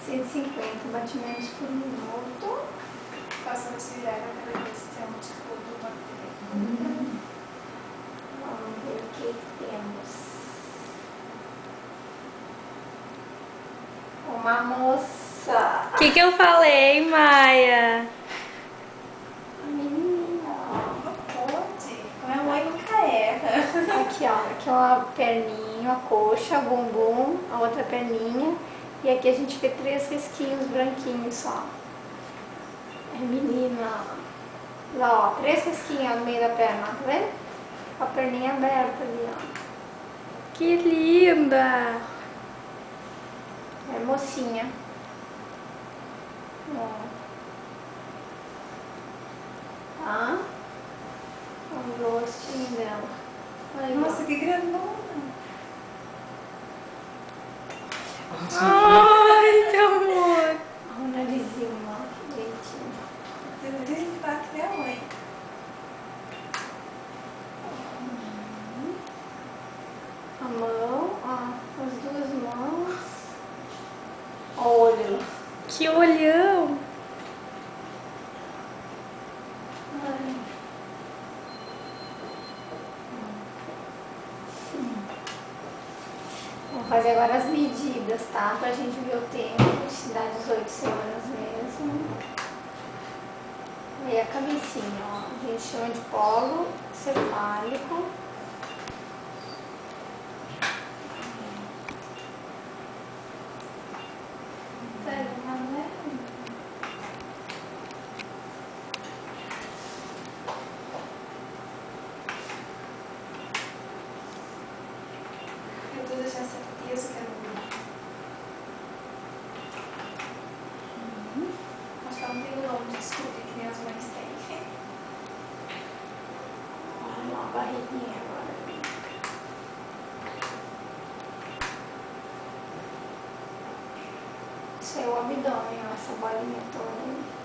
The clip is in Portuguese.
150 batimentos por minuto. Faça uma atividade a cada vez que tem um tipo do bactéria. Vamos ver o que temos. Uma moça. O que eu falei, Maia? A menina. Não pode. Como é mãe nunca erra. Aqui, ó. Aqui é uma perninha, uma coxa, bumbum, a outra perninha. E aqui a gente vê 3 risquinhos branquinhos só. É menina. Lá, ó. 3 risquinhos no meio da perna, tá vendo? Com a perninha aberta ali, ó. Que linda! É mocinha. Ó. Tá? O rostinho dela. Aí, Nossa, ó. que grandona. Ai, que amor! Ó, o narizinho, ó. Que direitinho. Você tem que falar que nem a mãe. A mão, ó. As 2 mãos. Ó o olho. Que olhão! Ai. Vamos fazer agora as medidas, tá? Pra gente ver o tempo, se dá 18 semanas mesmo. E a cabecinha, ó. A gente chama de polo cefálico. Pega uma mulher. Eu tô deixando certeza que é mulher. Acho que ela não tem o nome de descobrir que nem as mães têm. Olha lá a barriguinha agora. Isso aí é o abdômen, ó. Essa bolinha toda aí.